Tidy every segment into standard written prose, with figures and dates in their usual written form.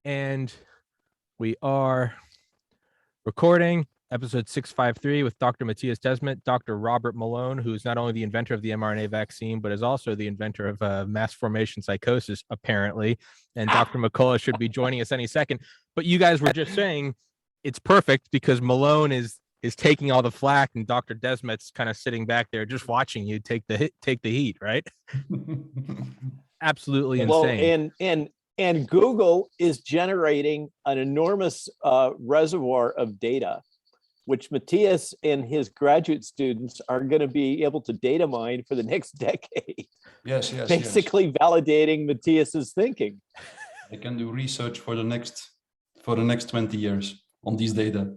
And we are recording episode 653 with Dr. Mattias Desmet, Dr. Robert Malone, who is not only the inventor of the mRNA vaccine, but is also the inventor of mass formation psychosis, apparently. And Dr. McCullough should be joining us any second. But you guys were just saying it's perfect because Malone is taking all the flack and Dr. Desmet's kind of sitting back there just watching you take the heat, right? Absolutely insane. Well, and Google is generating an enormous reservoir of data, which Mattias and his graduate students are going to be able to data mine for the next decade. Yes. Basically validating Mattias's thinking. They can do research for the next 20 years on these data.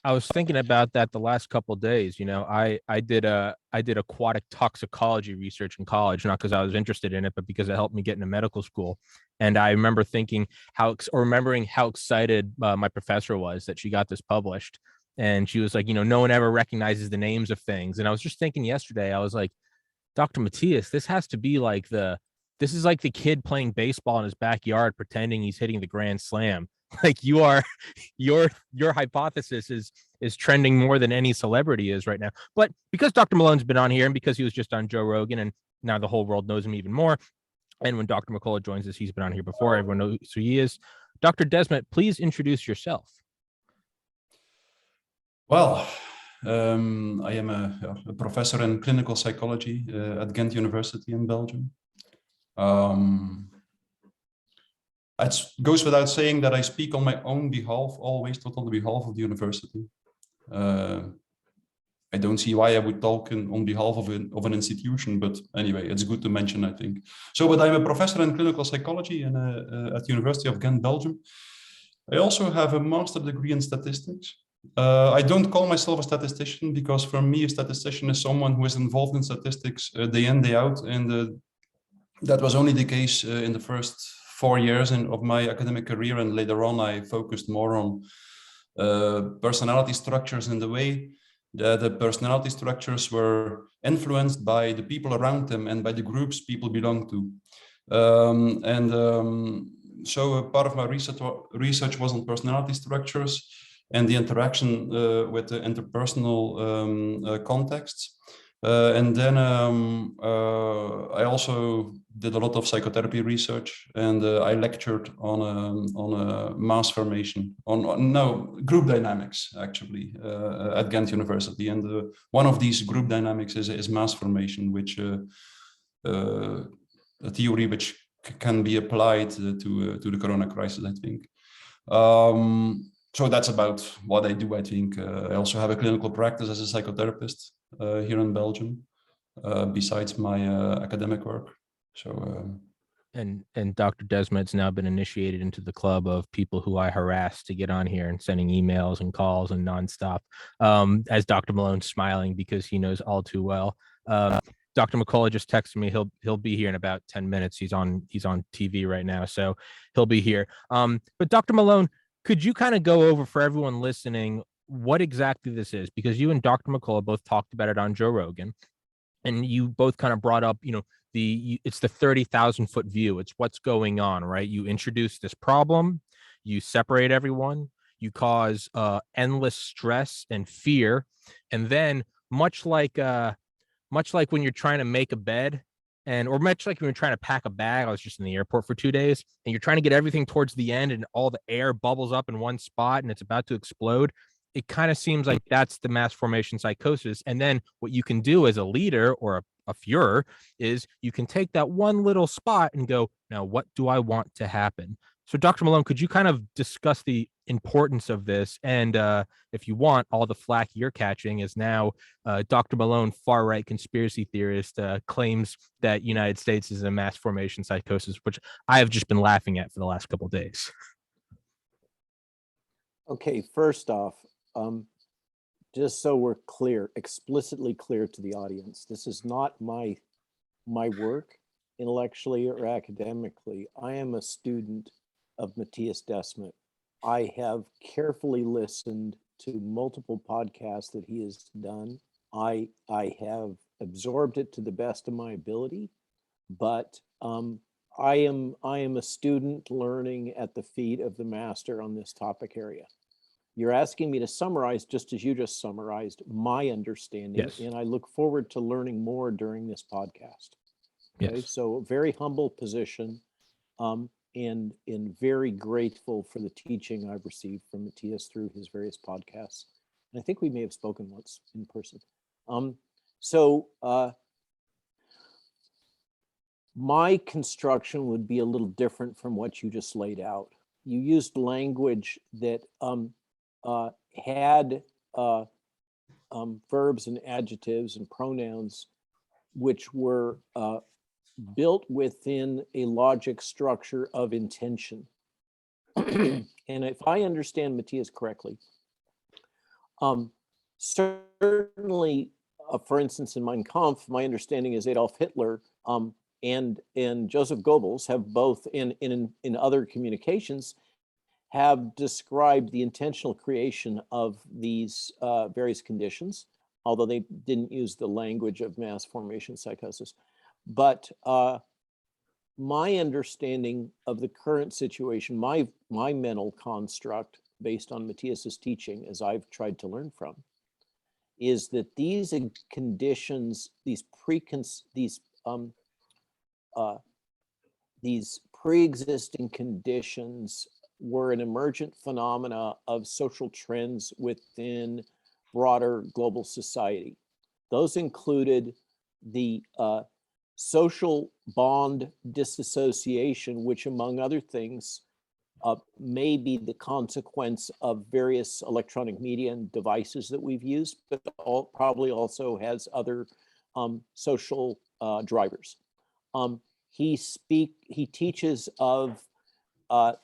I was thinking about that the last couple of days. You know, I did aquatic toxicology research in college, not because I was interested in it, but because it helped me get into medical school. And I remember remembering how excited my professor was that she got this published. And she was like, you know, no one ever recognizes the names of things. And I was just thinking yesterday, I was like, Dr. Mattias, this is like the kid playing baseball in his backyard, pretending he's hitting the grand slam. Like your hypothesis is trending more than any celebrity is right now. But because Dr. Malone's been on here and because he was just on Joe Rogan and now the whole world knows him even more. And when Dr. McCullough joins us, he's been on here before. Everyone knows who he is. Dr. Desmet, please introduce yourself. Well, I am a professor in clinical psychology at Ghent University in Belgium. It goes without saying that I speak on my own behalf, always not on the behalf of the university. I don't see why I would talk on behalf of an institution, but anyway, it's good to mention, I think. But I'm a professor in clinical psychology at the University of Ghent, Belgium. I also have a master's degree in statistics. I don't call myself a statistician because for me, a statistician is someone who is involved in statistics day in, day out. And that was only the case in the first 4 years of my academic career, and later on I focused more on personality structures in the way that the personality structures were influenced by the people around them and by the groups people belong to. So part of my research was on personality structures and the interaction with the interpersonal contexts. And then I also did a lot of psychotherapy research, and I lectured on mass formation, group dynamics actually at Ghent University. And one of these group dynamics is mass formation, which a theory which can be applied to the Corona crisis, I think. So that's about what I do, I think. I also have a clinical practice as a psychotherapist here in Belgium, besides my academic work. And Dr. Desmet's now been initiated into the club of people who I harass to get on here and sending emails and calls and nonstop. As Dr. Malone's smiling because he knows all too well. Dr. McCullough just texted me. He'll be here in about 10 minutes. He's on TV right now, so he'll be here. But Dr. Malone, could you kind of go over for everyone listening what exactly this is? Because you and Dr. McCullough both talked about it on Joe Rogan, and you both kind of brought up, you know, it's the 30,000-foot view. It's what's going on, right? You introduce this problem, you separate everyone, you cause endless stress and fear, and then much like when you're trying to make a bed. Or much like when you're trying to pack a bag, I was just in the airport for 2 days, and you're trying to get everything towards the end, and all the air bubbles up in one spot, and it's about to explode. It kind of seems like that's the mass formation psychosis. And then what you can do as a leader or a Führer is you can take that one little spot and go, now what do I want to happen? So Dr. Malone, could you kind of discuss the importance of this? And if you want, all the flack you're catching is now Dr. Malone, far-right conspiracy theorist, claims that United States is a mass formation psychosis, which I have just been laughing at for the last couple of days. Okay, first off, just so we're clear, explicitly clear to the audience, this is not my work intellectually or academically. I am a student of Mattias Desmet. I have carefully listened to multiple podcasts that he has done. I have absorbed it to the best of my ability, but I am a student learning at the feet of the master on this topic area. You're asking me to summarize, just as you just summarized, my understanding, Yes. and I look forward to learning more during this podcast. Okay, Yes. so a very humble position, and very grateful for the teaching I've received from Mattias through his various podcasts. And I think we may have spoken once in person. My construction would be a little different from what you just laid out. You used language that had verbs and adjectives and pronouns which were built within a logic structure of intention. And if I understand Mattias correctly, certainly, for instance, in Mein Kampf, my understanding is Adolf Hitler and Joseph Goebbels have both in other communications have described the intentional creation of these various conditions, although they didn't use the language of mass formation psychosis. But my understanding of the current situation, my mental construct based on Mattias's teaching, as I've tried to learn from, is that these conditions, these pre-existing conditions were an emergent phenomena of social trends within broader global society. Those included the social bond disassociation, which among other things may be the consequence of various electronic media and devices that we've used, but probably also has other social drivers. He teaches of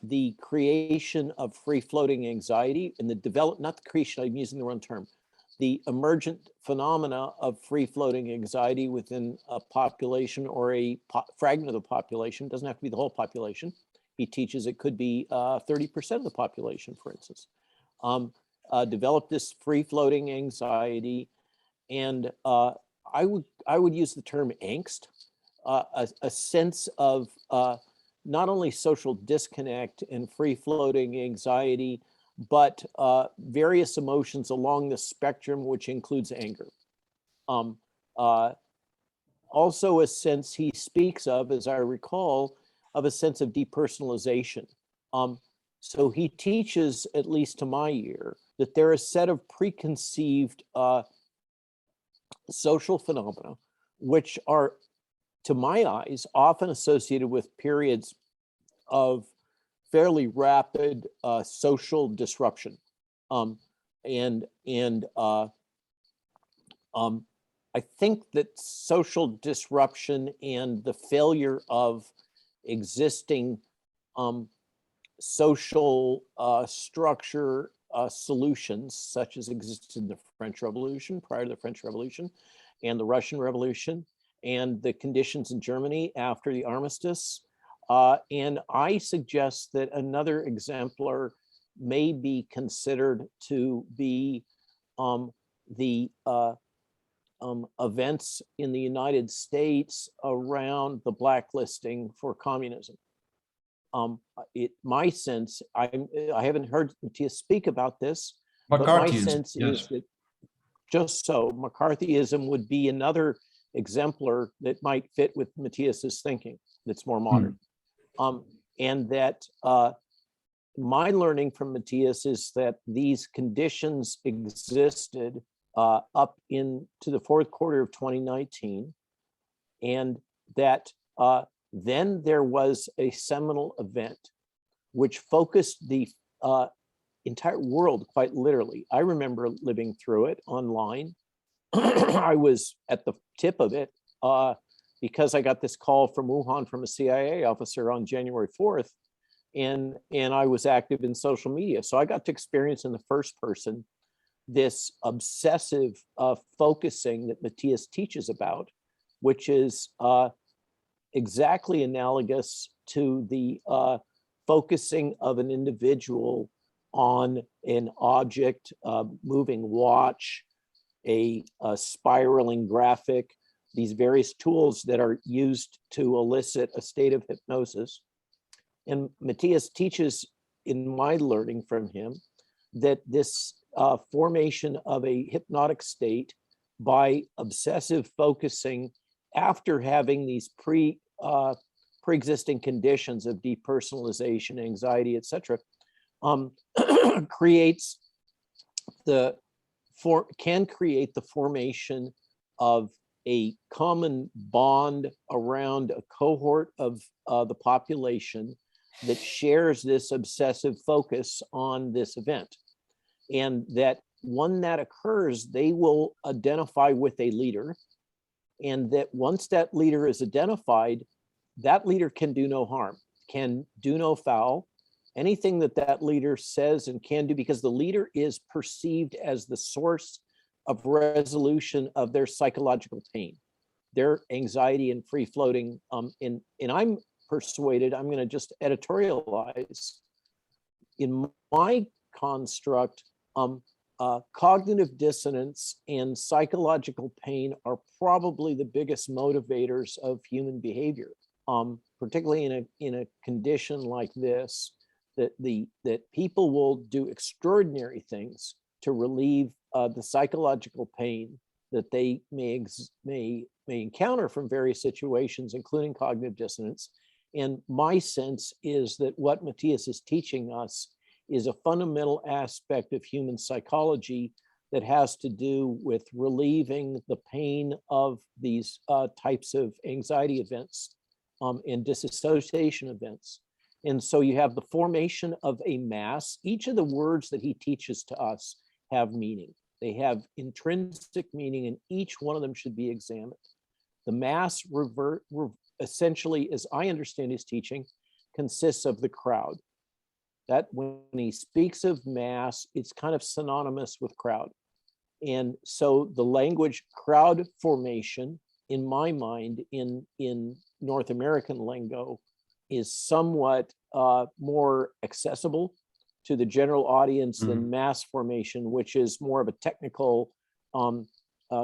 the creation of free-floating anxiety and not the creation, I'm using the wrong term, the emergent phenomena of free-floating anxiety within a population or a fragment of the population. It doesn't have to be the whole population. He teaches it could be 30% of the population, for instance. Develop this free-floating anxiety, and I would use the term angst, a sense of not only social disconnect and free-floating anxiety, but various emotions along the spectrum, which includes anger. Also a sense he speaks of, as I recall, of a sense of depersonalization. So he teaches, at least to my ear, that there are a set of preconceived social phenomena, which are, to my eyes, often associated with periods of fairly rapid social disruption. I think that social disruption and the failure of existing social structure solutions, such as existed in the French Revolution, prior to the French Revolution, and the Russian Revolution, and the conditions in Germany after the armistice. And I suggest that another exemplar may be considered to be the events in the United States around the blacklisting for communism. My sense, I haven't heard Mattias speak about this, but my sense is that just so McCarthyism would be another exemplar that might fit with Mattias's thinking that's more modern. And that my learning from Mattias is that these conditions existed up into the fourth quarter of 2019, and that then there was a seminal event which focused the entire world quite literally. I remember living through it online. I was at the tip of it because I got this call from Wuhan from a CIA officer on January 4th, and I was active in social media. So I got to experience in the first person this obsessive focusing that Mattias teaches about, which is exactly analogous to the focusing of an individual on an object, moving watch, a spiraling graphic, these various tools that are used to elicit a state of hypnosis. And Mattias teaches in my learning from him that this formation of a hypnotic state by obsessive focusing after having these pre-existing conditions of depersonalization, anxiety, etc., can create the formation of a common bond around a cohort of the population that shares this obsessive focus on this event. And that when that occurs, they will identify with a leader. And that once that leader is identified, that leader can do no harm, can do no foul. Anything that that leader says and can do, because the leader is perceived as the source of resolution of their psychological pain, their anxiety and free floating. And I'm persuaded, I'm going to just editorialize, in my construct, cognitive dissonance and psychological pain are probably the biggest motivators of human behavior, particularly in a condition like this, that people will do extraordinary things to relieve the psychological pain that they may encounter from various situations, including cognitive dissonance. And my sense is that what Mattias is teaching us is a fundamental aspect of human psychology that has to do with relieving the pain of these types of anxiety events and disassociation events. And so you have the formation of a mass. Each of the words that he teaches to us have meaning. They have intrinsic meaning, and each one of them should be examined. The mass essentially, as I understand his teaching, consists of the crowd. That when he speaks of mass, it's kind of synonymous with crowd. And so the language crowd formation, in my mind, in North American lingo, is somewhat more accessible to the general audience than mass formation, which is more of a technical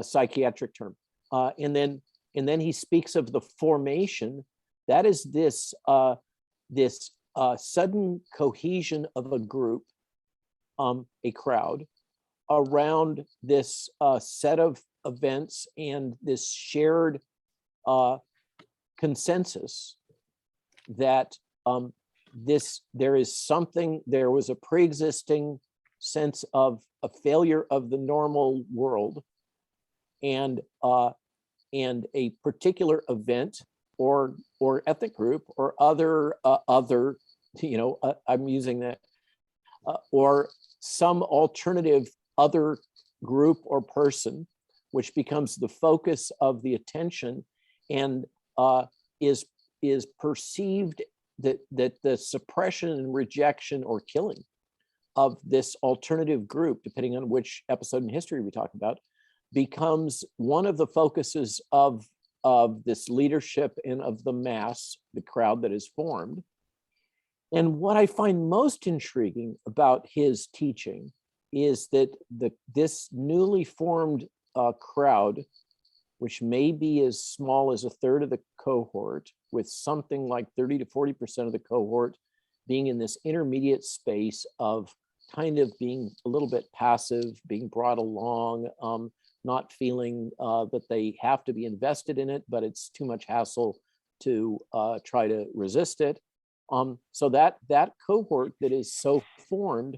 psychiatric term. And then he speaks of the formation. That is this sudden cohesion of a group, a crowd, around this set of events and this shared consensus that there was a pre-existing sense of a failure of the normal world, and a particular event or ethnic group or other I'm using that or some alternative other group or person, which becomes the focus of the attention and is perceived that the suppression and rejection or killing of this alternative group, depending on which episode in history we talk about, becomes one of the focuses of this leadership and of the mass, the crowd that is formed. And what I find most intriguing about his teaching is that this newly formed crowd, which may be as small as a third of the cohort, with something like 30 to 40% of the cohort being in this intermediate space of kind of being a little bit passive, being brought along, not feeling that they have to be invested in it, but it's too much hassle to try to resist it. So that cohort that is so formed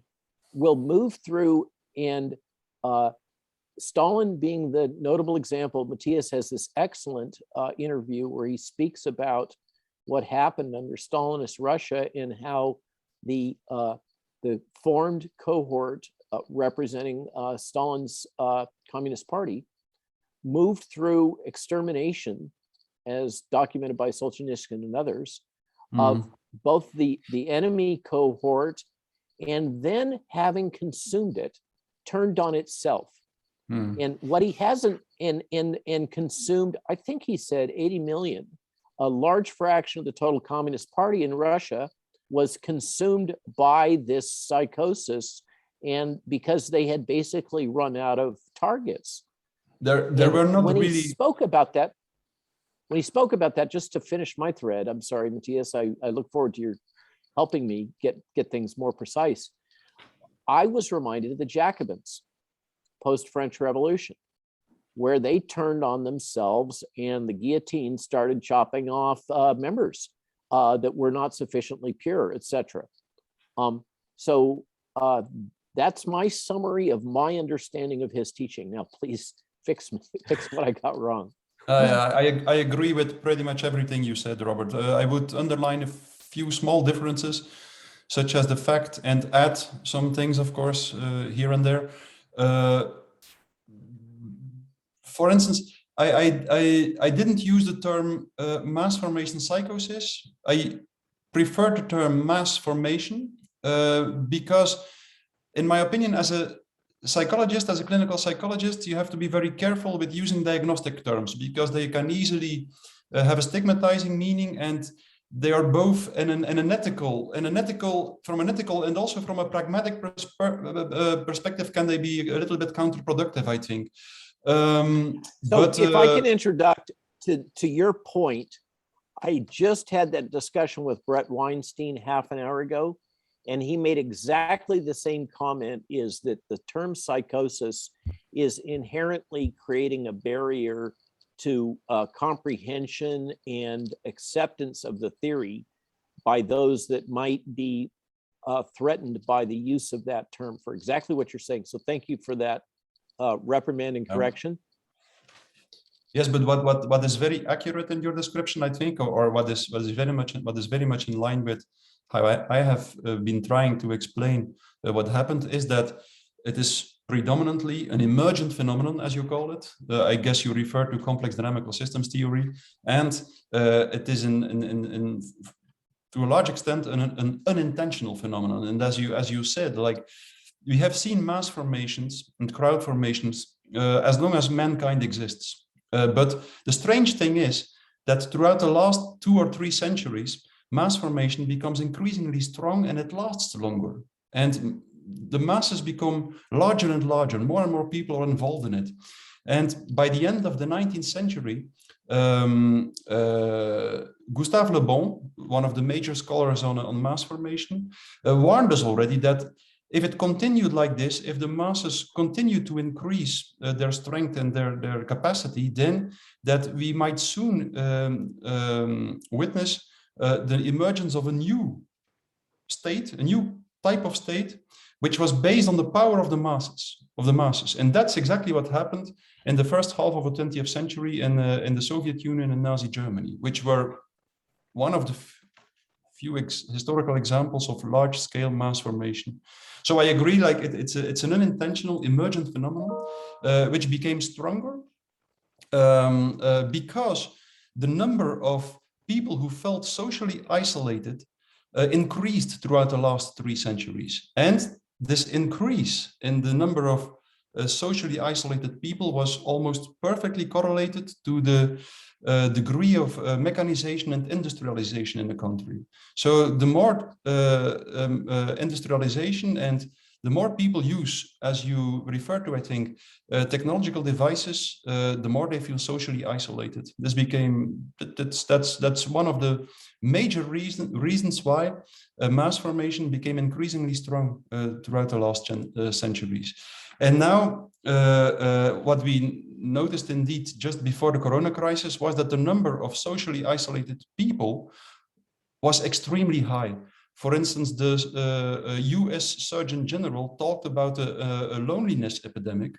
will move through, and Stalin being the notable example. Mattias has this excellent interview where he speaks about what happened under Stalinist Russia and how the formed cohort representing Stalin's Communist Party moved through extermination, as documented by Solzhenitsyn and others, of both the enemy cohort, and then having consumed it, turned on itself. And what he hasn't and consumed, I think he said 80 million, a large fraction of the total Communist Party in Russia was consumed by this psychosis, and because they had basically run out of targets. There were not when really. he spoke about that, when he spoke about that, just to finish my thread, I'm sorry, Mattias, I look forward to your helping me get things more precise. I was reminded of the Jacobins post-French Revolution, where they turned on themselves and the guillotine started chopping off members that were not sufficiently pure, etc. So that's my summary of my understanding of his teaching. Now, please fix what I got wrong. I agree with pretty much everything you said, Robert. I would underline a few small differences, such as the fact, and add some things, of course, here and there. For instance, I didn't use the term mass formation psychosis. I prefer the term mass formation because, in my opinion, as a psychologist, as a clinical psychologist, you have to be very careful with using diagnostic terms because they can easily have a stigmatizing meaning, and they are both from an ethical and also from a pragmatic perspective, can they be a little bit counterproductive, I think. But if I can introduce to your point, I just had that discussion with Bret Weinstein half an hour ago, and he made exactly the same comment, is that the term psychosis is inherently creating a barrier to comprehension and acceptance of the theory by those that might be threatened by the use of that term for exactly what you're saying. So thank you for that reprimand and correction. Yes, but what is very accurate in your description, I think, or what is very much in line with how I have been trying to explain what happened, is that it is predominantly an emergent phenomenon, as you call it. I guess you refer to complex dynamical systems theory, and it is to a large extent an unintentional phenomenon. And as you said, like, we have seen mass formations and crowd formations as long as mankind exists. But the strange thing is that throughout the last 2 or 3 centuries, mass formation becomes increasingly strong and it lasts longer. And the masses become larger and larger, more and more people are involved in it. And by the end of the 19th century, Gustave Le Bon, one of the major scholars on mass formation, warned us already that if it continued like this, if the masses continue to increase their strength and their capacity, then that we might soon witness the emergence of a new state, a new type of state, which was based on the power of the masses. And that's exactly what happened in the first half of the 20th century in the Soviet Union and Nazi Germany, which were one of the few historical examples of large-scale mass formation. So I agree, like it's an unintentional emergent phenomenon, which became stronger because the number of people who felt socially isolated increased throughout the last 3 centuries. And this increase in the number of socially isolated people was almost perfectly correlated to the degree of mechanization and industrialization in the country. So the more industrialization and the more people use, as you refer to, I think, technological devices, the more they feel socially isolated. This became, that's one of the major reasons why mass formation became increasingly strong throughout the last centuries. And now what we noticed indeed just before the corona crisis was that the number of socially isolated people was extremely high. For instance, the US Surgeon General talked about a loneliness epidemic.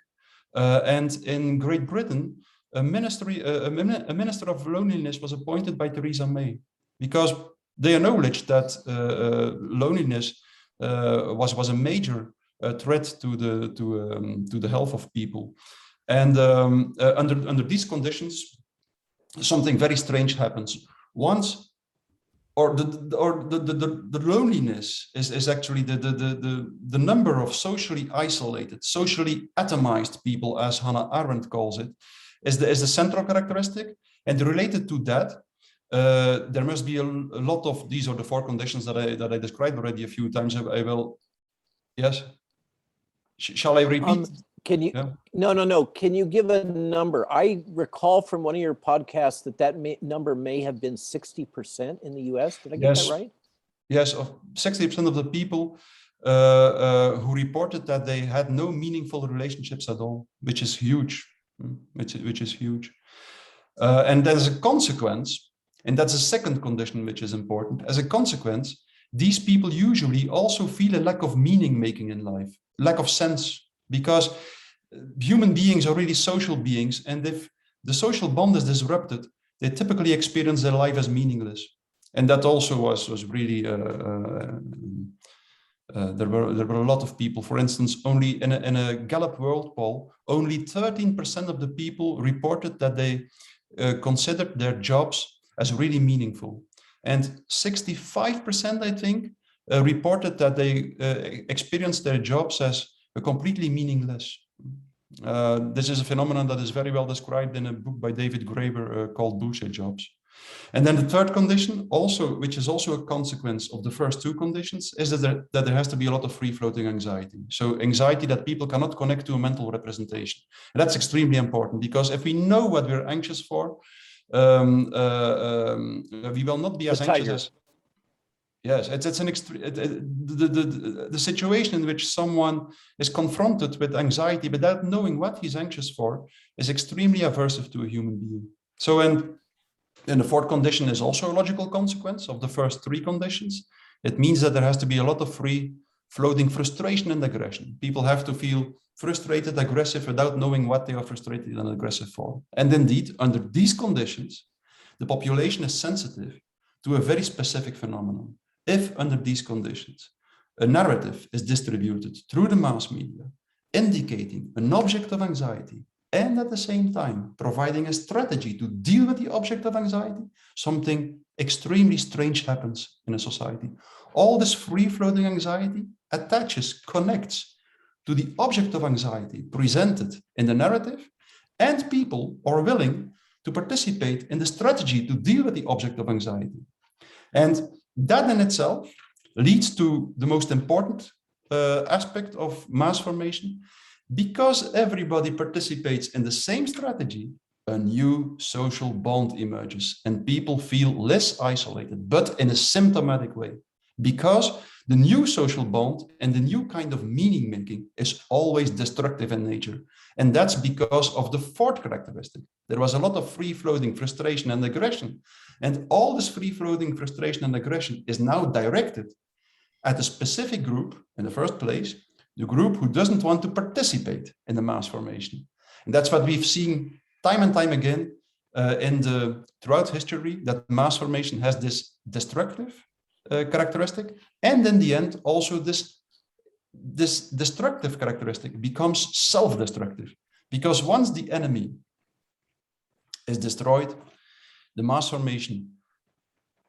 And in Great Britain, a minister of loneliness was appointed by Theresa May, because they acknowledged that loneliness was a major threat to the health of people. And under these conditions, something very strange happens. The loneliness is actually the number of socially isolated, socially atomized people, as Hannah Arendt calls it, is the central characteristic. And related to that, there must be a lot of, these are the 4 conditions that I described already a few times. I will, yes. Shall I repeat? Can you, Yeah. no. Can you give a number? I recall from one of your podcasts that number may have been 60% in the US. Did I get that right? Yes, of 60% of the people who reported that they had no meaningful relationships at all, which is huge, which is huge. And as a consequence, and that's a second condition which is important, as a consequence, these people usually also feel a lack of meaning making in life, lack of sense, because human beings are really social beings. And if the social bond is disrupted, they typically experience their life as meaningless. And that also was really, there were a lot of people, for instance, only in a Gallup world poll, only 13% of the people reported that they considered their jobs as really meaningful. And 65%, I think, reported that they experienced their jobs as completely meaningless. This is a phenomenon that is very well described in a book by David Graeber called Bullshit Jobs. And then the third condition, also, which is also a consequence of the first two conditions, is that there has to be a lot of free-floating anxiety. So anxiety that people cannot connect to a mental representation. And that's extremely important, because if we know what we're anxious for, we will not be as anxious as... Yes, it's an extreme. The situation in which someone is confronted with anxiety without knowing what he's anxious for is extremely aversive to a human being. So, and the fourth condition is also a logical consequence of the first three conditions. It means that there has to be a lot of free floating frustration and aggression. People have to feel frustrated, aggressive, without knowing what they are frustrated and aggressive for. And indeed, under these conditions, the population is sensitive to a very specific phenomenon. If under these conditions, a narrative is distributed through the mass media, indicating an object of anxiety, and at the same time providing a strategy to deal with the object of anxiety, something extremely strange happens in a society. All this free-floating anxiety attaches, connects to the object of anxiety presented in the narrative, and people are willing to participate in the strategy to deal with the object of anxiety. And that in itself leads to the most important aspect of mass formation. Because everybody participates in the same strategy, a new social bond emerges and people feel less isolated, but in a symptomatic way. Because the new social bond and the new kind of meaning making is always destructive in nature. And that's because of the fourth characteristic. There was a lot of free-floating frustration and aggression. And all this free-floating frustration and aggression is now directed at a specific group in the first place, the group who doesn't want to participate in the mass formation. And that's what we've seen time and time again throughout history, that mass formation has this destructive characteristic. And in the end, also this destructive characteristic becomes self-destructive. Because once the enemy is destroyed, the mass formation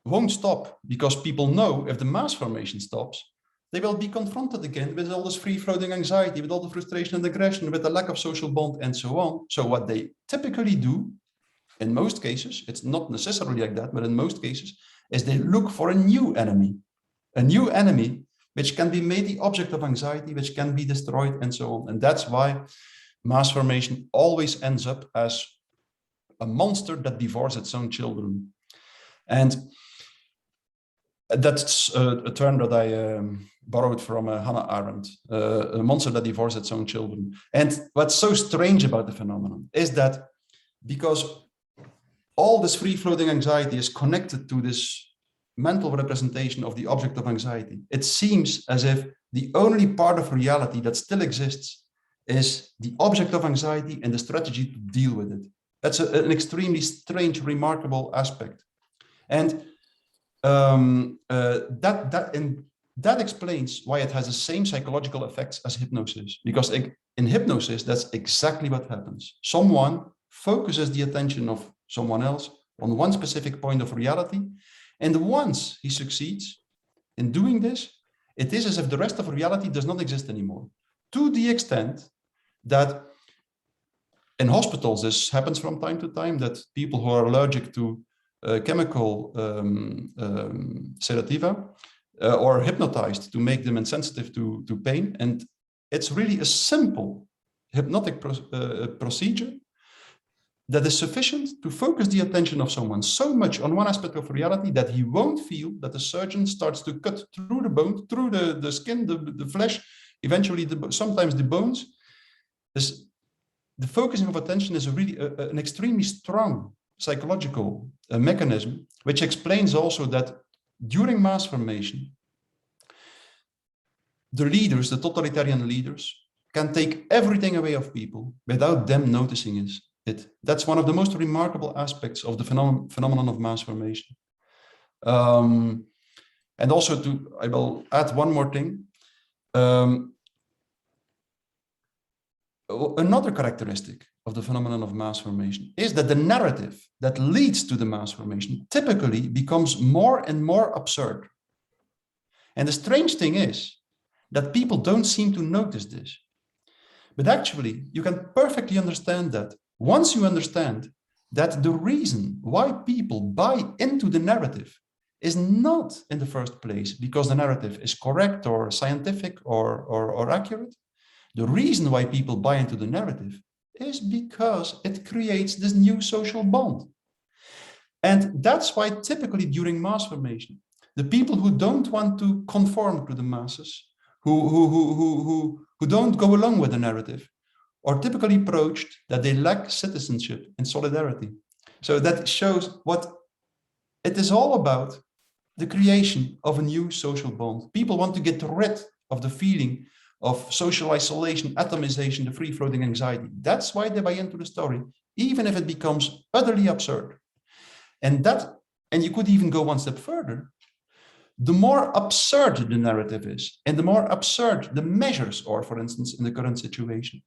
won't stop, because people know if the mass formation stops, they will be confronted again with all this free-floating anxiety, with all the frustration and aggression, with the lack of social bond, and so on. So what they typically do, in most cases, it's not necessarily like that, but in most cases, is they look for a new enemy which can be made the object of anxiety, which can be destroyed, and so on. And that's why mass formation always ends up as a monster that devours its own children. And that's a term that I borrowed from Hannah Arendt, a monster that devours its own children. And what's so strange about the phenomenon is that because all this free-floating anxiety is connected to this mental representation of the object of anxiety, it seems as if the only part of reality that still exists is the object of anxiety and the strategy to deal with it. That's an extremely strange, remarkable aspect. And that explains why it has the same psychological effects as hypnosis, because in hypnosis, that's exactly what happens. Someone focuses the attention of someone else on one specific point of reality, and once he succeeds in doing this, it is as if the rest of reality does not exist anymore, to the extent that in hospitals, this happens from time to time, that people who are allergic to chemical sedativa or hypnotized to make them insensitive to pain. And it's really a simple hypnotic procedure that is sufficient to focus the attention of someone so much on one aspect of reality that he won't feel that the surgeon starts to cut through the bone, through the skin, the flesh, eventually sometimes the bones. The focusing of attention is really an extremely strong psychological mechanism, which explains also that during mass formation, the leaders, the totalitarian leaders, can take everything away of people without them noticing it. That's one of the most remarkable aspects of the phenomenon of mass formation. And also I will add one more thing. Another characteristic of the phenomenon of mass formation is that the narrative that leads to the mass formation typically becomes more and more absurd. And the strange thing is that people don't seem to notice this. But actually, you can perfectly understand that once you understand that the reason why people buy into the narrative is not in the first place because the narrative is correct or scientific or accurate. The reason why people buy into the narrative is because it creates this new social bond. And that's why typically during mass formation, the people who don't want to conform to the masses, who don't go along with the narrative, are typically approached that they lack citizenship and solidarity. So that shows what it is all about, the creation of a new social bond. People want to get rid of the feeling of social isolation, atomization, the free-floating anxiety. That's why they buy into the story, even if it becomes utterly absurd. And you could even go one step further. The more absurd the narrative is, and the more absurd the measures are, for instance, in the current situation,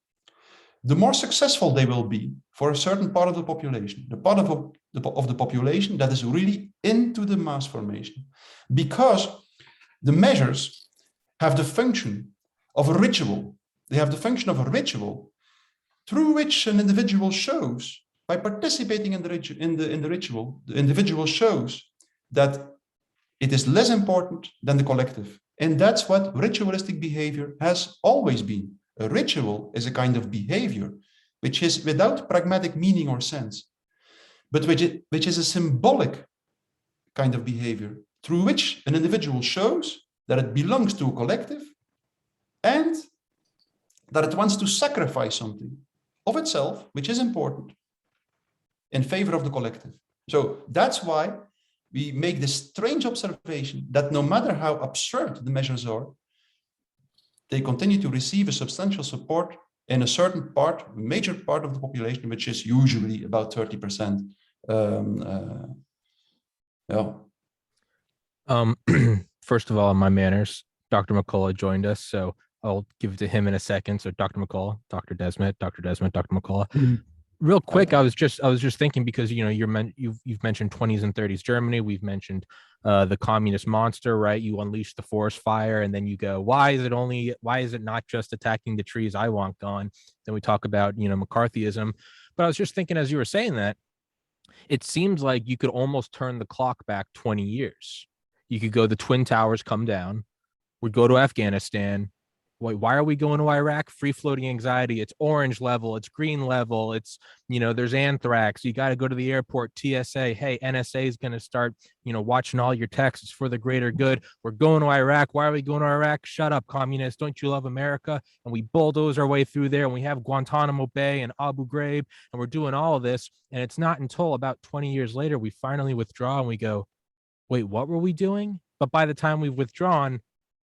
the more successful they will be for a certain part of the population, the part of the population that is really into the mass formation, because the measures have the function of a ritual. They have the function of a ritual through which an individual shows, by participating in the ritual, the individual shows that it is less important than the collective. And that's what ritualistic behavior has always been. A ritual is a kind of behavior which is without pragmatic meaning or sense, but which is a symbolic kind of behavior through which an individual shows that it belongs to a collective and that it wants to sacrifice something of itself, which is important, in favor of the collective. So that's why we make this strange observation that no matter how absurd the measures are, they continue to receive a substantial support in a certain part, a major part of the population, which is usually about 30%. First of all, my manners, Dr. McCullough joined us, so I'll give it to him in a second. So Dr. McCullough, Dr. Desmet, Dr. McCullough. Mm-hmm. Real quick, I was just thinking, because you've mentioned 20s and 30s Germany. We've mentioned the communist monster, right? You unleash the forest fire, and then you go, why is it not just attacking the trees I want gone? Then we talk about McCarthyism. But I was just thinking, as you were saying that, it seems like you could almost turn the clock back 20 years. You could go, the Twin Towers come down, we go to Afghanistan. Why are we going to Iraq? Free floating anxiety. It's orange level. It's green level. It's, there's anthrax. You got to go to the airport, TSA. Hey, NSA is going to start, watching all your texts for the greater good. We're going to Iraq. Why are we going to Iraq? Shut up, communists. Don't you love America? And we bulldoze our way through there, and we have Guantanamo Bay and Abu Ghraib, and we're doing all of this. And it's not until about 20 years later, we finally withdraw and we go, wait, what were we doing? But by the time we've withdrawn,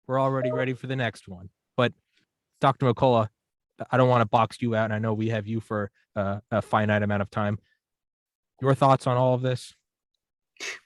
we're already ready for the next one. But Dr. McCullough, I don't want to box you out, and I know we have you for a finite amount of time. Your thoughts on all of this?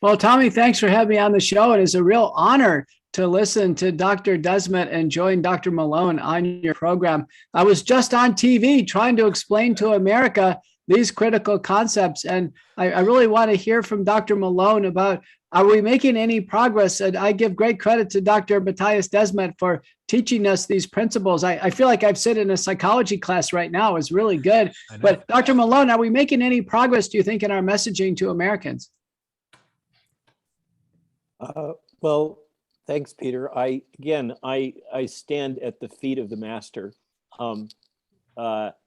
Well, Tommy, thanks for having me on the show. It is a real honor to listen to Dr. Desmet and join Dr. Malone on your program. I was just on TV trying to explain to America these critical concepts, and I really want to hear from Dr. Malone about, are we making any progress? And I give great credit to Dr. Mattias Desmet for teaching us these principles. I feel like I've sit in a psychology class right now. It's really good. But Dr. Malone, are we making any progress, do you think, in our messaging to Americans? Well, thanks, Peter. I stand at the feet of the master.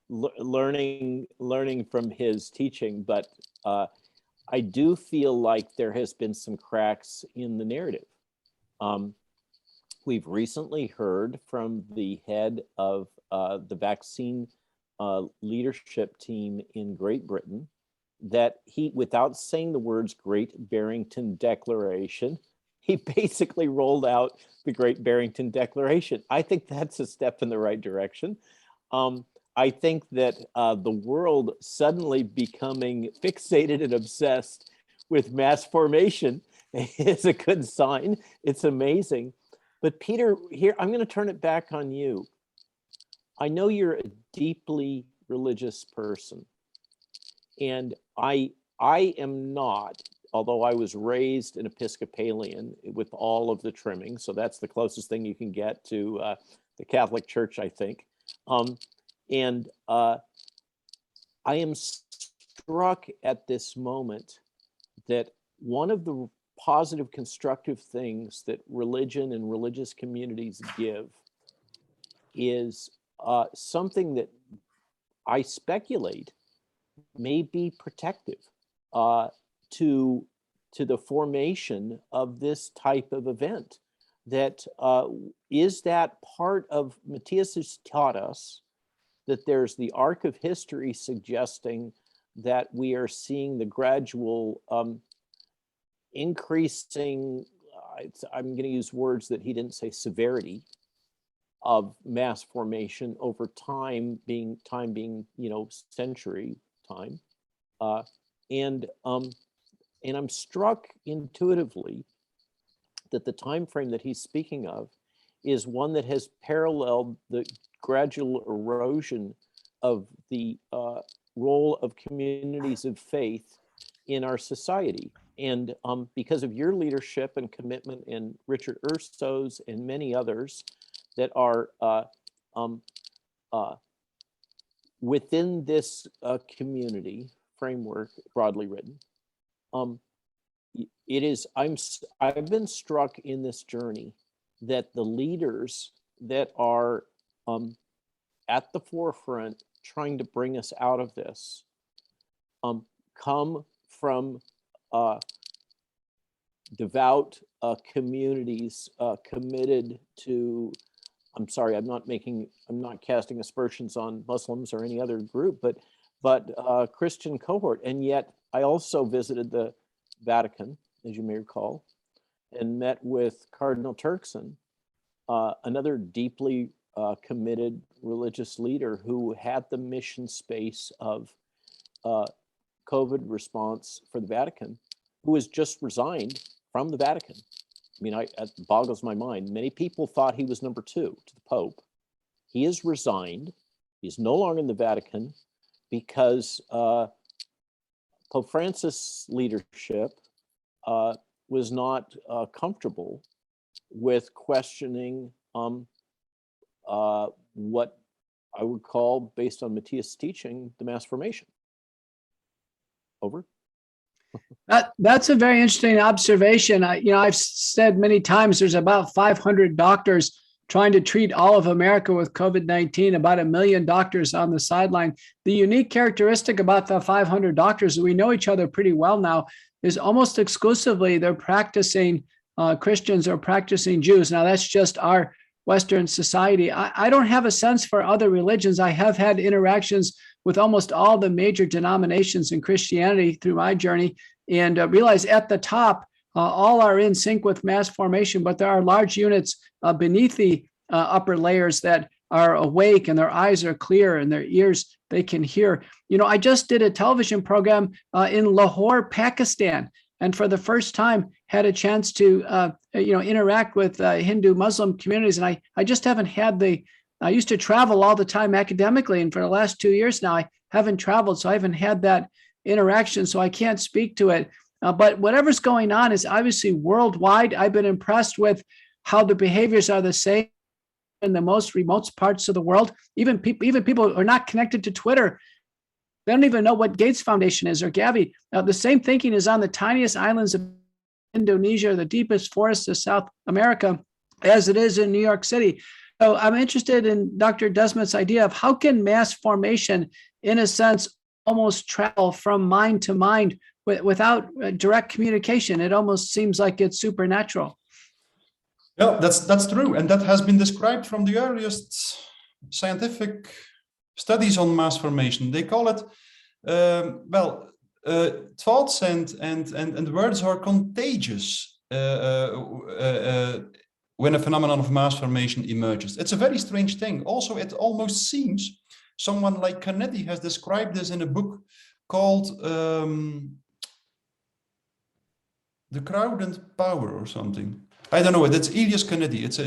learning from his teaching, but I do feel like there has been some cracks in the narrative. We've recently heard from the head of the vaccine leadership team in Great Britain that he, without saying the words Great Barrington Declaration, he basically rolled out the Great Barrington Declaration. I think that's a step in the right direction. I think that the world suddenly becoming fixated and obsessed with mass formation is a good sign. It's amazing. But Peter, here, I'm going to turn it back on you. I know you're a deeply religious person, and I am not, although I was raised an Episcopalian with all of the trimmings, so that's the closest thing you can get to the Catholic Church, I think. I am struck at this moment that one of the positive, constructive things that religion and religious communities give is something that I speculate may be protective to the formation of this type of event. That is that part of, Mattias has taught us that there's the arc of history suggesting that we are seeing the gradual increasing, I'm going to use words that he didn't say, severity of mass formation over time being century time, and I'm struck intuitively that the time frame that he's speaking of is one that has paralleled the gradual erosion of the role of communities of faith in our society. And because of your leadership and commitment, and Richard Urso's and many others that are within this community framework, broadly written, I've been struck in this journey that the leaders that are at the forefront trying to bring us out of this come from devout communities committed to, I'm sorry, I'm not casting aspersions on Muslims or any other group, but Christian cohort. And yet I also visited the Vatican, as you may recall, and met with Cardinal Turkson, another deeply committed religious leader who had the mission space of COVID response for the Vatican, who has just resigned from the Vatican. I mean, it boggles my mind. Many people thought he was number 2 to the Pope. He has resigned. He's no longer in the Vatican because Pope Francis' leadership was not comfortable with questioning what I would call, based on Mattias' teaching, the mass formation. Over. That's a very interesting observation. I've said many times there's about 500 doctors trying to treat all of America with COVID-19, about 1 million doctors on the sideline. The unique characteristic about the 500 doctors, we know each other pretty well now, is almost exclusively they're practicing Christians or practicing Jews. Now, that's just our Western society. I don't have a sense for other religions. I have had interactions with almost all the major denominations in Christianity through my journey, and realize at the top, all are in sync with mass formation, but there are large units beneath the upper layers that are awake and their eyes are clear and their ears, they can hear. I just did a television program in Lahore, Pakistan, and for the first time had a chance to interact with Hindu Muslim communities. And I just haven't had I used to travel all the time academically, and for the last 2 years now, I haven't traveled, so I haven't had that interaction, so I can't speak to it. But whatever's going on is obviously worldwide. I've been impressed with how the behaviors are the same in the most remote parts of the world. Even people who are not connected to Twitter, they don't even know what Gates Foundation is or Gavi. The same thinking is on the tiniest islands of Indonesia, the deepest forests of South America, as it is in New York City. I'm interested in Dr. Desmet's idea of how can mass formation, in a sense, almost travel from mind to mind without direct communication. It almost seems like it's supernatural. Yeah, that's true. And that has been described from the earliest scientific studies on mass formation. They call it, thoughts and words are contagious when a phenomenon of mass formation emerges. It's a very strange thing. Also, it almost seems someone like Kennedy has described this in a book called The Crowd and Power or something. I don't know. It's Elias Kennedy. It's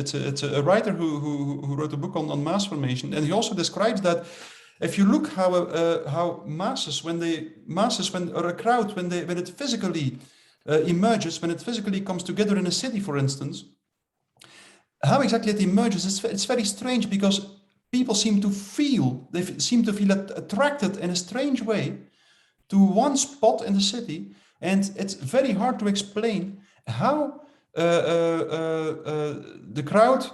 a writer who wrote a book on mass formation, and he also describes that if you look how masses when a crowd when it physically emerges, when it physically comes together in a city, for instance, how exactly it emerges, it's very strange, because people seem to feel attracted in a strange way to one spot in the city, and it's very hard to explain how the crowd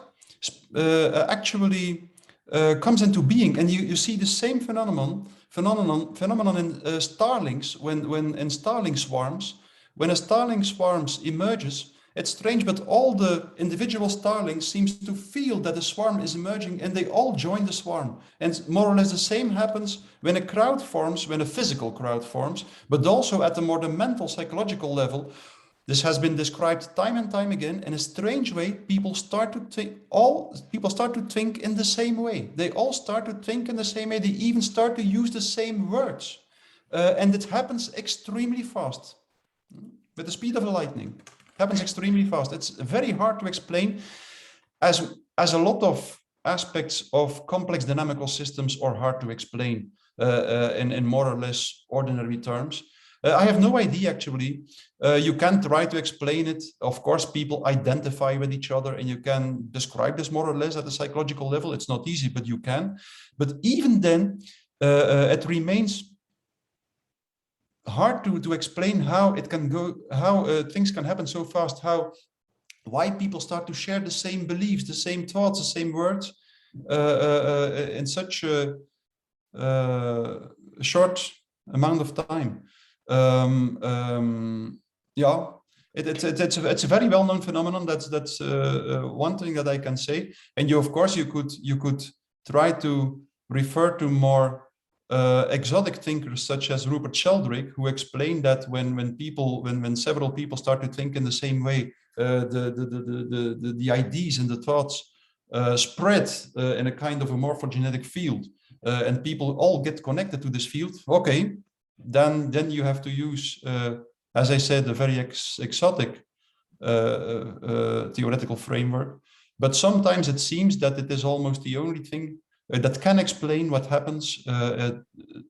actually comes into being. And you see the same phenomenon in starlings when in starling swarms. When a starling swarms emerges, it's strange, but all the individual starlings seems to feel that the swarm is emerging, and they all join the swarm. And more or less the same happens when a crowd forms, when a physical crowd forms, but also at the more the mental, psychological level. This has been described time and time again. In a strange way, people start to think in the same way. They all start to think in the same way. They even start to use the same words. And it happens extremely fast, with the speed of the lightning. Happens extremely fast. It's very hard to explain, as a lot of aspects of complex dynamical systems are hard to explain in more or less ordinary terms. I have no idea, actually. You can try to explain it. Of course, people identify with each other, and you can describe this more or less at a psychological level. It's not easy, but you can. But even then, it remains hard to explain how it can go, how things can happen so fast, why people start to share the same beliefs, the same thoughts, the same words in such a short amount of time. Yeah, it's a very well-known phenomenon. That's one thing that I can say. And you could try to refer to more exotic thinkers such as Rupert Sheldrake, who explained that when several people start to think in the same way, the ideas and the thoughts spread in a kind of a morphogenetic field, and people all get connected to this field. Okay, then you have to use, as I said, a very exotic theoretical framework. But sometimes it seems that it is almost the only thing that can explain what happens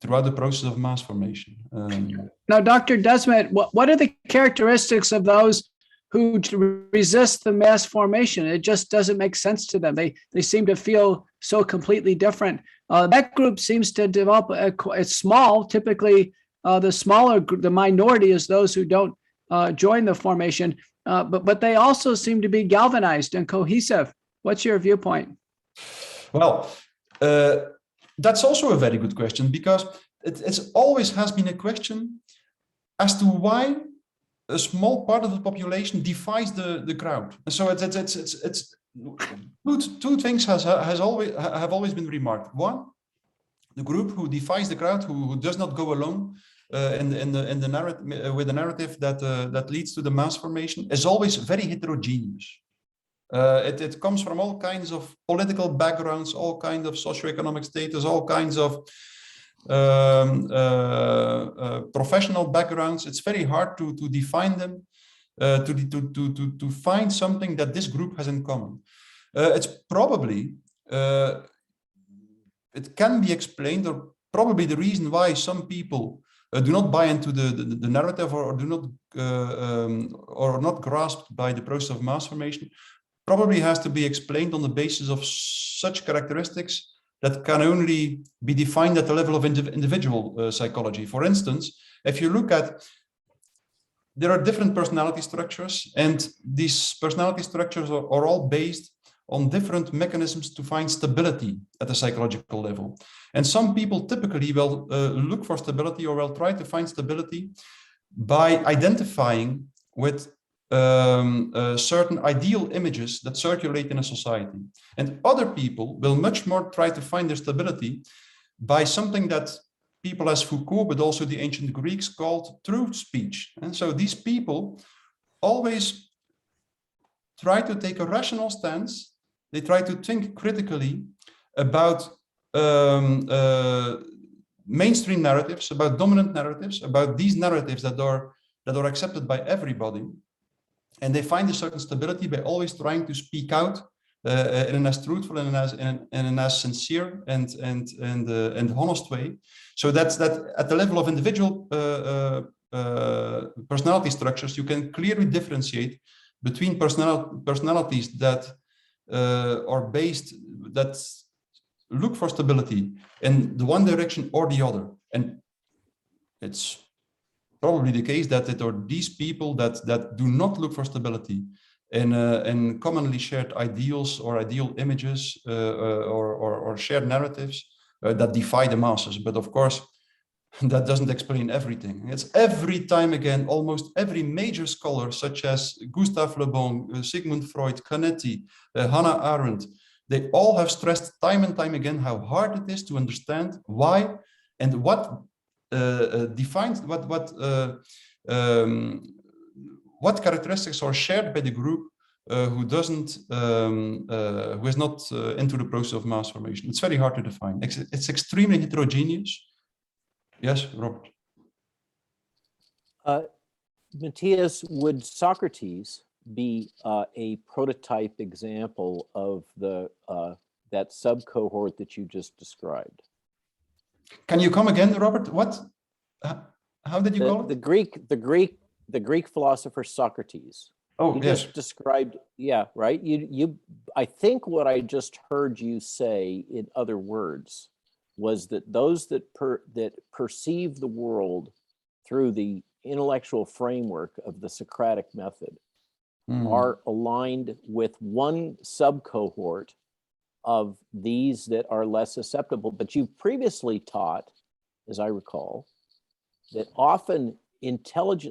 throughout the process of mass formation. Now, Dr. Desmet, what are the characteristics of those who resist the mass formation? It just doesn't make sense to them. They seem to feel so completely different. That group seems to develop, it's small. Typically, the minority is those who don't join the formation, but they also seem to be galvanized and cohesive. What's your viewpoint? Well, that's also a very good question, because it's always has been a question as to why a small part of the population defies the crowd. And so it's two things have always been remarked. One, the group who defies the crowd, who does not go along in the narrative with the narrative that leads to the mass formation, is always very heterogeneous. It comes from all kinds of political backgrounds, all kinds of socioeconomic status, all kinds of professional backgrounds. It's very hard to define them, to find something that this group has in common. It's probably, it can be explained, or probably the reason why some people do not buy into the narrative, or do not or are not grasped by the process of mass formation, probably has to be explained on the basis of such characteristics that can only be defined at the level of individual psychology. For instance, if you look at, there are different personality structures, and these personality structures are all based on different mechanisms to find stability at the psychological level. And some people typically will look for stability or will try to find stability by identifying with certain ideal images that circulate in a society. And other people will much more try to find their stability by something that people as Foucault, but also the ancient Greeks, called truth speech. And so these people always try to take a rational stance. They try to think critically about mainstream narratives, about dominant narratives, about these narratives that are accepted by everybody. And they find a certain stability by always trying to speak out in an as truthful and an as sincere and honest way. So that's that at the level of individual personality structures, you can clearly differentiate between personalities that are based, that look for stability in the one direction or the other. And it's probably the case that it are these people that do not look for stability in commonly shared ideals or ideal images or shared narratives that defy the masses. But of course, that doesn't explain everything. It's every time again, almost every major scholar, such as Gustave Le Bon, Sigmund Freud, Canetti, Hannah Arendt, they all have stressed time and time again how hard it is to understand why and what defines what characteristics are shared by the group who is not into the process of mass formation. It's very hard to define. It's extremely heterogeneous. Yes, Robert. Mattias, would Socrates be a prototype example of the that sub-cohort that you just described? Can you come again, Robert? What? How did you call it? The Greek philosopher Socrates. Oh, you yes. just described, yeah, right. I think what I just heard you say, in other words, was that those that perceive the world through the intellectual framework of the Socratic method are aligned with one sub-cohort of these that are less susceptible. But you previously taught, as I recall, that often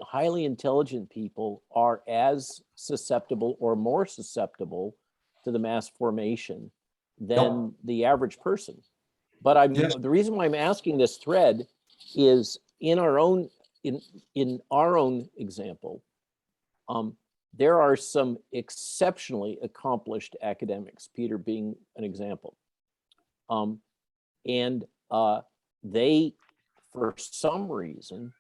highly intelligent people are as susceptible or more susceptible to the mass formation than the average person. But the reason why I'm asking this thread is in our own example, there are some exceptionally accomplished academics, Peter being an example. And they, for some reason,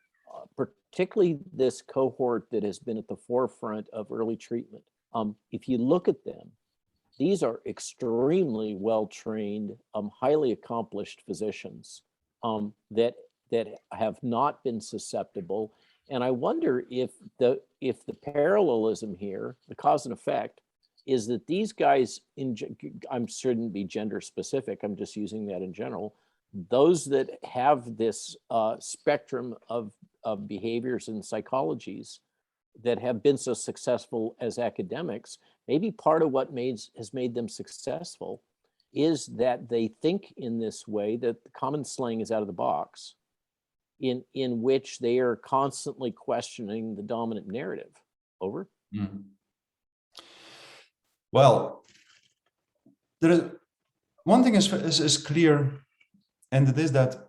particularly this cohort that has been at the forefront of early treatment, if you look at them, these are extremely well-trained, highly accomplished physicians that have not been susceptible. And I wonder if the parallelism here, the cause and effect, is that these guys, I shouldn't be gender specific, I'm just using that in general, those that have this spectrum of behaviors and psychologies that have been so successful as academics, maybe part of what has made them successful is that they think in this way, that the common slang is out of the box, in which they are constantly questioning the dominant narrative. Over. Mm-hmm. Well, there is one thing is clear, and it is that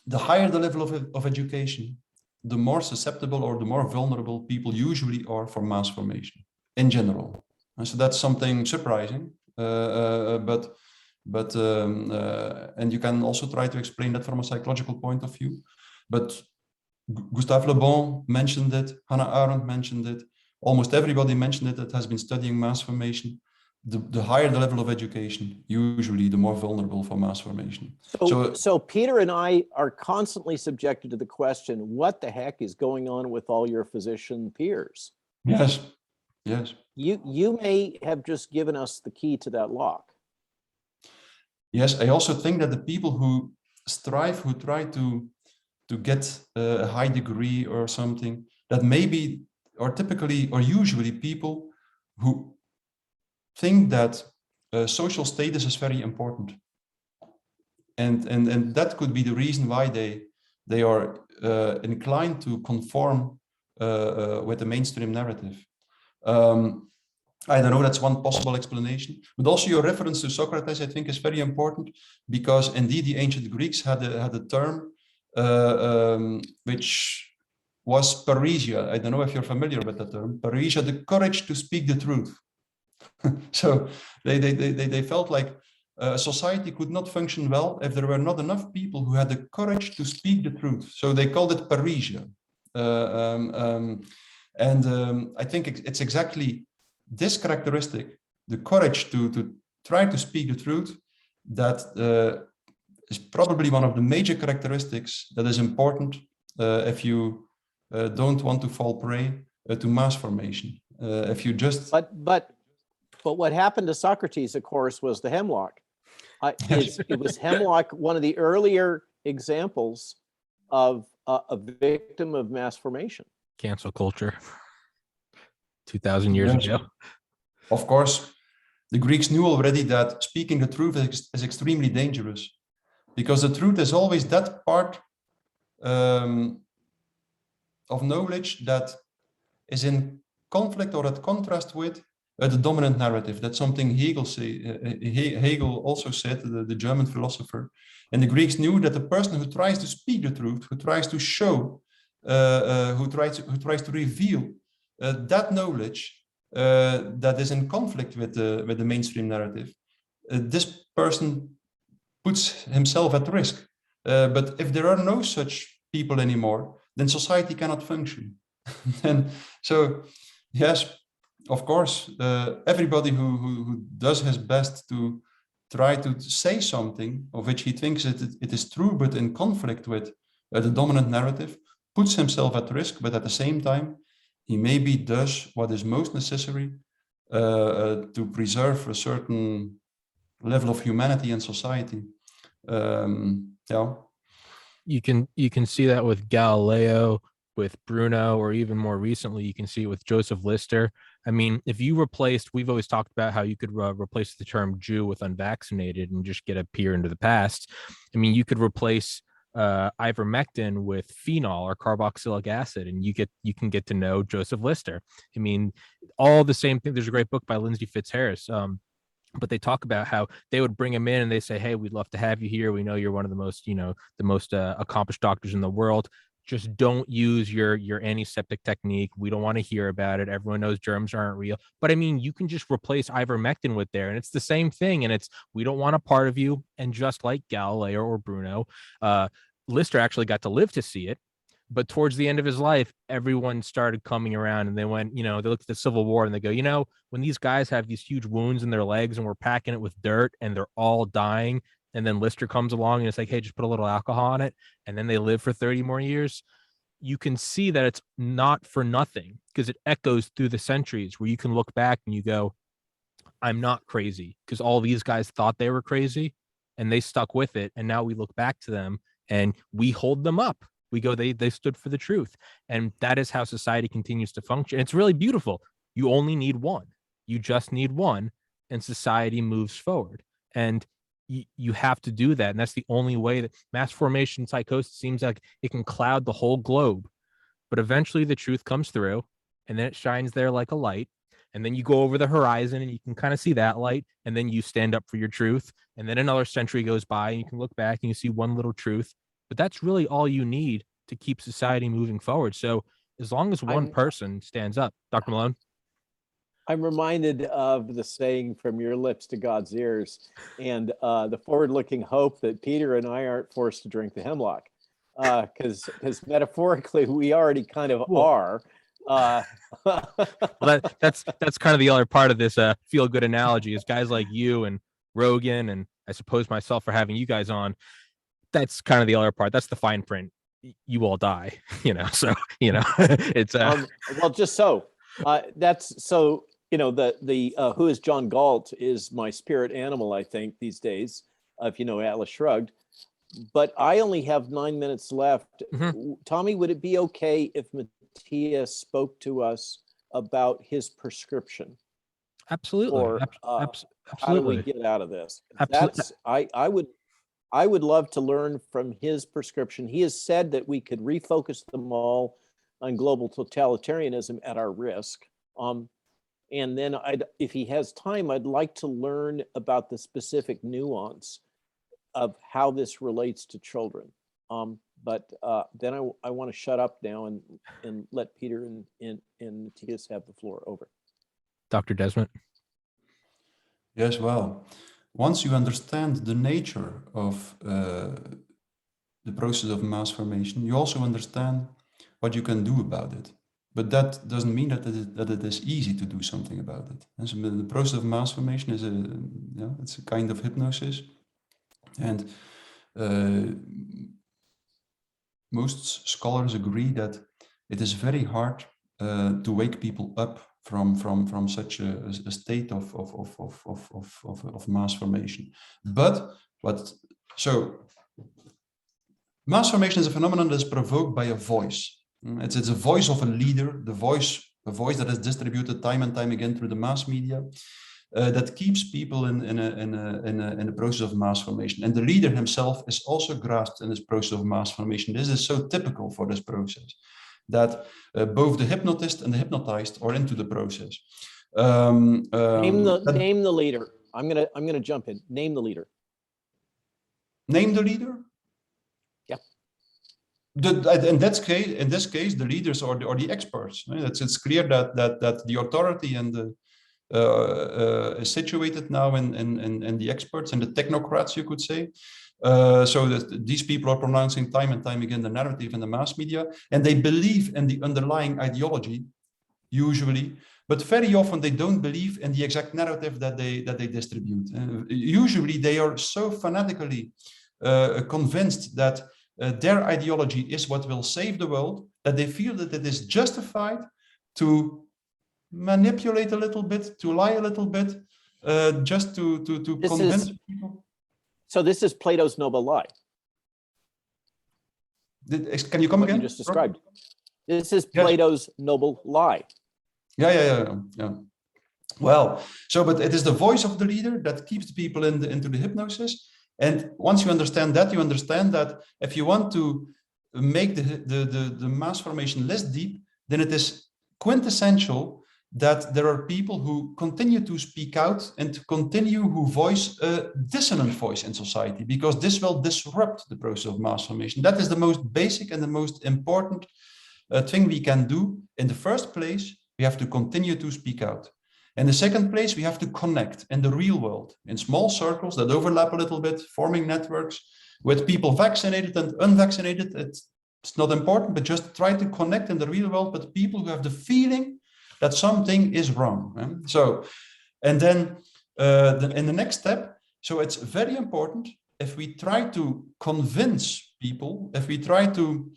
the higher the level of education, the more susceptible or the more vulnerable people usually are for mass formation in general. And so that's something surprising, and you can also try to explain that from a psychological point of view. But Gustave Le Bon mentioned it, Hannah Arendt mentioned it, almost everybody mentioned it that has been studying mass formation. The higher the level of education, usually the more vulnerable for mass formation. So Peter and I are constantly subjected to the question, what the heck is going on with all your physician peers? Yes, yes. You may have just given us the key to that lock. Yes, I also think that the people who strive, who try to get a high degree or something, that maybe are typically or usually people who think that social status is very important. And that could be the reason why they are inclined to conform with the mainstream narrative. I don't know, that's one possible explanation. But also your reference to Socrates, I think, is very important, because indeed the ancient Greeks had a term which was parrhesia. I don't know if you're familiar with that term. Parrhesia, the courage to speak the truth. So they felt like society could not function well if there were not enough people who had the courage to speak the truth. So they called it parrhesia. I think it's exactly this characteristic, the courage to try to speak the truth, that is probably one of the major characteristics that is important if you don't want to fall prey to mass formation. If you just... But what happened to Socrates, of course, was the hemlock. It was hemlock, one of the earlier examples of a victim of mass formation. Cancel culture. 2,000 years ago. Of course, the Greeks knew already that speaking the truth is extremely dangerous, because the truth is always that part of knowledge that is in conflict or at contrast with the dominant narrative. That's something Hegel also said, the German philosopher. And the Greeks knew that the person who tries to speak the truth, who tries to show, who tries to reveal that knowledge that is in conflict with the mainstream narrative, this person puts himself at risk. But if there are no such people anymore, then society cannot function. And so, yes, of course, everybody who does his best to try to say something of which he thinks it is true, but in conflict with the dominant narrative, puts himself at risk, but at the same time, he maybe does what is most necessary to preserve a certain level of humanity in society. Yeah. You can see that with Galileo, with Bruno, or even more recently, you can see it with Joseph Lister. I mean, if you replaced, we've always talked about how you could replace the term Jew with unvaccinated and just get a peer into the past. I mean, you could replace ivermectin with phenol or carboxylic acid, and you can get to know Joseph Lister. I mean, all the same thing. There's a great book by Lindsay Fitzharris, but they talk about how they would bring him in and they say, hey, we'd love to have you here. We know you're one of the most accomplished doctors in the world. Just don't use your antiseptic technique. We don't want to hear about it. Everyone knows germs aren't real. But I mean, you can just replace ivermectin with there, and it's the same thing. And it's, we don't want a part of you. And just like Galileo or Bruno, Lister actually got to live to see it. But towards the end of his life, everyone started coming around, and they went, they looked at the Civil War and they go, when these guys have these huge wounds in their legs and we're packing it with dirt and they're all dying, and then Lister comes along and it's like, hey, just put a little alcohol on it, and then they live for 30 more years. You can see that it's not for nothing, because it echoes through the centuries, where you can look back and you go, I'm not crazy, because all these guys thought they were crazy and they stuck with it. And now we look back to them and we hold them up. We go, they stood for the truth. And that is how society continues to function. It's really beautiful. You only need one. You just need one, and society moves forward. And you have to do that. And that's the only way. That mass formation psychosis seems like it can cloud the whole globe, but eventually the truth comes through, and then it shines there like a light. And then you go over the horizon and you can kind of see that light, and then you stand up for your truth. And then another century goes by and you can look back and you see one little truth. But that's really all you need to keep society moving forward. So as long as one person stands up, Dr. Malone. I'm reminded of the saying, from your lips to God's ears, and the forward-looking hope that Peter and I aren't forced to drink the hemlock, because metaphorically we already kind of are. Well, that's kind of the other part of this feel-good analogy, is guys like you and Rogan, and I suppose myself, for having you guys on. That's kind of the other part. That's the fine print. You all die, so it's well, just so that's so. The Who is John Galt is my spirit animal, I think, these days, if you know Atlas Shrugged. But I only have 9 minutes left. Mm-hmm. Tommy, would it be okay if Mattias spoke to us about his prescription? Absolutely. Or how do we Absolutely. get out of this? Absolutely. That's I would love to learn from his prescription. He has said that we could refocus them all on global totalitarianism at our risk. And then if he has time, I'd like to learn about the specific nuance of how this relates to children. But then I want to shut up now and let Peter and Mattias have the floor. Over. Dr. Desmet. Yes, well, once you understand the nature of the process of mass formation, you also understand what you can do about it. But that doesn't mean that it is easy to do something about it. And so the process of mass formation is it's a kind of hypnosis, and most scholars agree that it is very hard to wake people up from such a state of mass formation. So mass formation is a phenomenon that is provoked by a voice. It's a voice of a leader, a voice that is distributed time and time again through the mass media, that keeps people in a process of mass formation. And the leader himself is also grasped in this process of mass formation. This is so typical for this process, that both the hypnotist and the hypnotized are into the process. Name the leader. I'm gonna jump in. Name the leader. Name the leader. Yeah. In this case, the leaders are the experts. It's clear that the authority and is situated now in the experts and the technocrats, you could say. So that these people are pronouncing time and time again the narrative in the mass media, and they believe in the underlying ideology, usually, but very often they don't believe in the exact narrative that they distribute. Usually they are so fanatically convinced that their ideology is what will save the world, that they feel that it is justified to manipulate a little bit, to lie a little bit, just to convince people. So this is Plato's noble lie. Can you come what again? You just described. This is Plato's noble lie. Yeah. Well, but it is the voice of the leader that keeps the people into the hypnosis. And once you understand that if you want to make the mass formation less deep, then it is quintessential that there are people who continue to speak out and who voice a dissonant voice in society, because this will disrupt the process of mass formation. That is the most basic and the most important thing we can do. In the first place, we have to continue to speak out. In the second place, we have to connect in the real world, in small circles that overlap a little bit, forming networks with people vaccinated and unvaccinated. It's not important, but just try to connect in the real world with people who have the feeling that something is wrong. So, and then in the next step, so it's very important, if we try to convince people, if we try to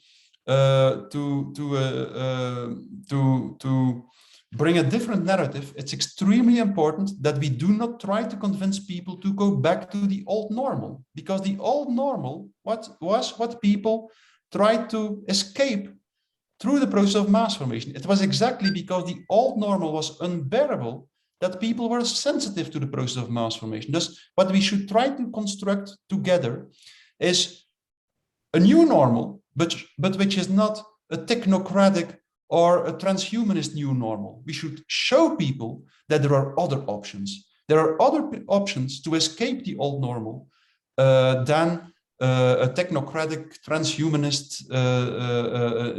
bring a different narrative, it's extremely important that we do not try to convince people to go back to the old normal, because the old normal was what people tried to escape through the process of mass formation. It was exactly because the old normal was unbearable that people were sensitive to the process of mass formation. Thus, what we should try to construct together is a new normal, but which is not a technocratic or a transhumanist new normal. We should show people that there are other options. There are other options to escape the old normal than a technocratic, transhumanist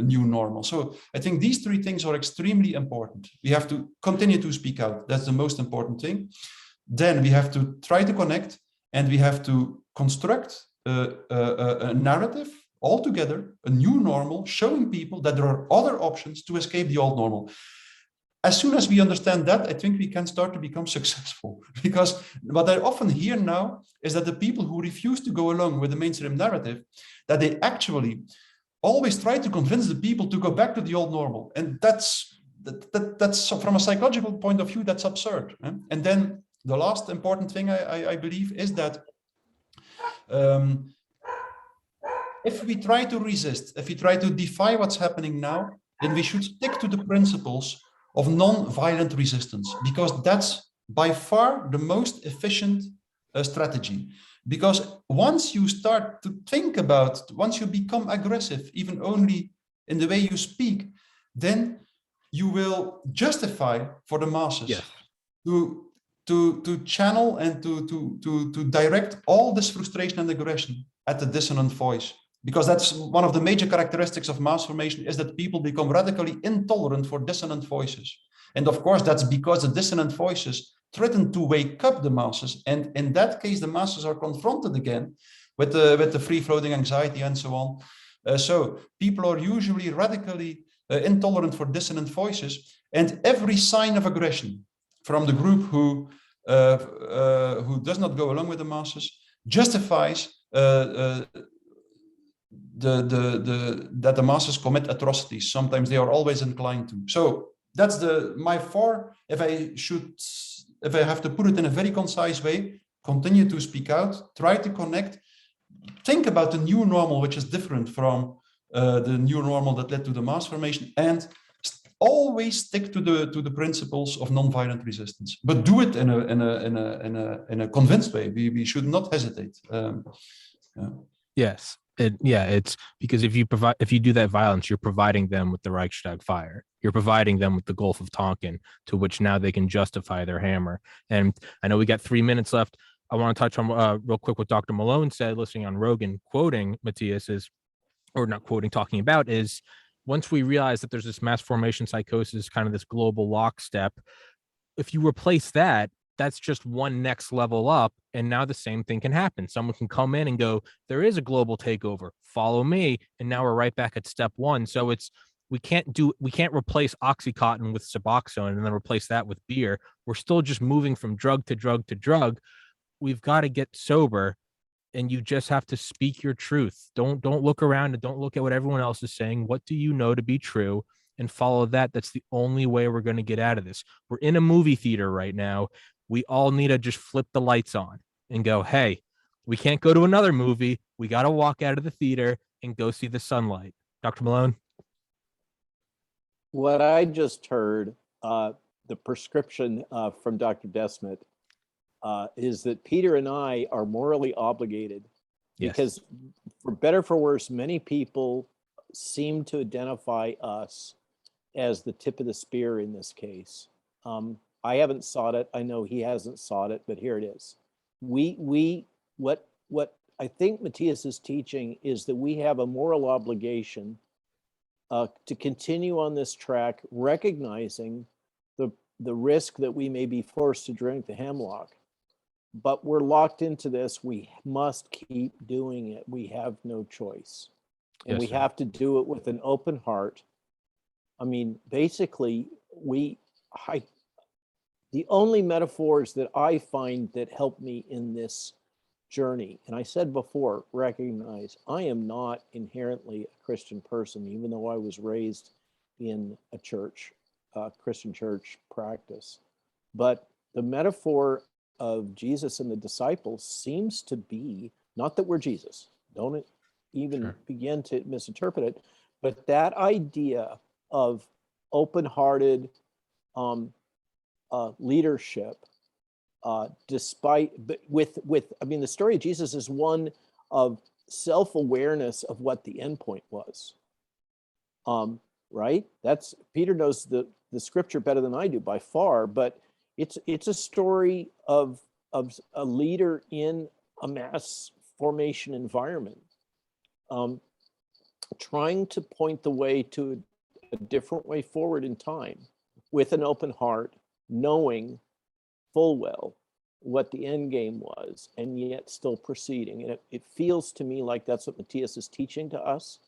new normal. So I think these three things are extremely important. We have to continue to speak out. That's the most important thing. Then we have to try to connect, and we have to construct a narrative altogether, a new normal, showing people that there are other options to escape the old normal. As soon as we understand that, I think we can start to become successful. Because what I often hear now is that the people who refuse to go along with the mainstream narrative, that they actually always try to convince the people to go back to the old normal. And that's from a psychological point of view, that's absurd. And then the last important thing I believe is that if we try to resist, if we try to defy what's happening now, then we should stick to the principles of non-violent resistance, because that's by far the most efficient strategy. Because once you start to think about, once you become aggressive, even only in the way you speak, then you will justify for the masses to channel and to direct all this frustration and aggression at the dissonant voice. Because that's one of the major characteristics of mass formation, is that people become radically intolerant for dissonant voices. And of course, that's because the dissonant voices threaten to wake up the masses. And in that case, the masses are confronted again with the free-floating anxiety and so on. So people are usually radically intolerant for dissonant voices. And every sign of aggression from the group who does not go along with the masses justifies that the masses commit atrocities. Sometimes they are always inclined to. So that's my four. If I have to put it in a very concise way, continue to speak out, try to connect, think about the new normal, which is different from the new normal that led to the mass formation, and always stick to the principles of nonviolent resistance, but do it in a convinced way. We should not hesitate. Yes. It's because if you do that violence, you're providing them with the Reichstag fire. You're providing them with the Gulf of Tonkin, to which now they can justify their hammer. And I know we got 3 minutes left. I want to touch on real quick what Dr. Malone said, listening on Rogan, quoting Mattias, or not quoting, talking about, is once we realize that there's this mass formation psychosis, kind of this global lockstep, if you replace that, that's just one next level up. And now the same thing can happen. Someone can come in and go, there is a global takeover, follow me. And now we're right back at step one. So we can't replace Oxycontin with Suboxone and then replace that with beer. We're still just moving from drug to drug to drug. We've got to get sober, and you just have to speak your truth. Don't look around and don't look at what everyone else is saying. What do you know to be true? And follow that. That's the only way we're going to get out of this. We're in a movie theater right now. We all need to just flip the lights on and go, hey, we can't go to another movie. We got to walk out of the theater and go see the sunlight. Dr. Malone? What I just heard, the prescription from Dr. Desmet, is that Peter and I are morally obligated, because for better for worse, many people seem to identify us as the tip of the spear in this case. I haven't sought it. I know he hasn't sought it, but here it is. What I think Mattias is teaching is that we have a moral obligation to continue on this track, recognizing the risk that we may be forced to drink the hemlock. But we're locked into this. We must keep doing it. We have no choice. And we have to do it with an open heart. I mean, basically, the only metaphors that I find that help me in this journey, and I said before, recognize I am not inherently a Christian person, even though I was raised in a church, Christian church practice. But the metaphor of Jesus and the disciples seems to be, not that we're Jesus, don't even begin to misinterpret it, but that idea of open-hearted leadership, the story of Jesus is one of self-awareness of what the end point was. Right? That's Peter knows the scripture better than I do by far, but it's a story of a leader in a mass formation environment, trying to point the way to a different way forward in time with an open heart, knowing full well what the end game was, and yet still proceeding. And it feels to me like that's what Mattias is teaching to us,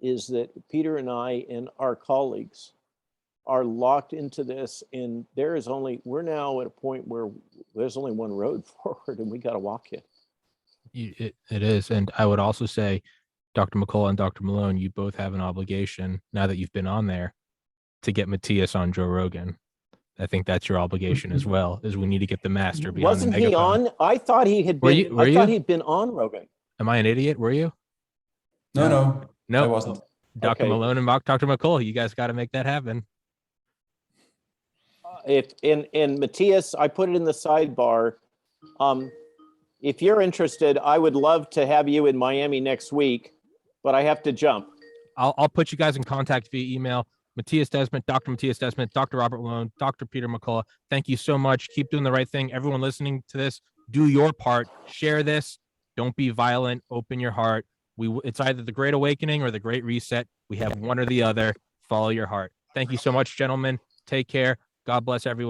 is that Peter and I and our colleagues are locked into this, and we're now at a point where there's only one road forward, and we got to walk it. It is. And I would also say, Dr. McCullough and Dr. Malone, you both have an obligation, now that you've been on there, to get Mattias on Joe Rogan. I think that's your obligation as well, is we need to get the master beyond Wasn't the he megaphone. on? I thought he had been. I thought he'd been on Rogan. Am I an idiot? Were you? No, I wasn't. Dr. Okay. Malone and Dr. McCullough, you guys got to make that happen. and Matthias, I put it in the sidebar. If you're interested, I would love to have you in Miami next week, but I have to jump. I'll put you guys in contact via email. Mattias Desmet, Dr. Mattias Desmet, Dr. Robert Malone, Dr. Peter McCullough. Thank you so much. Keep doing the right thing. Everyone listening to this, do your part. Share this. Don't be violent. Open your heart. It's either the Great Awakening or the Great Reset. We have one or the other. Follow your heart. Thank you so much, gentlemen. Take care. God bless everyone.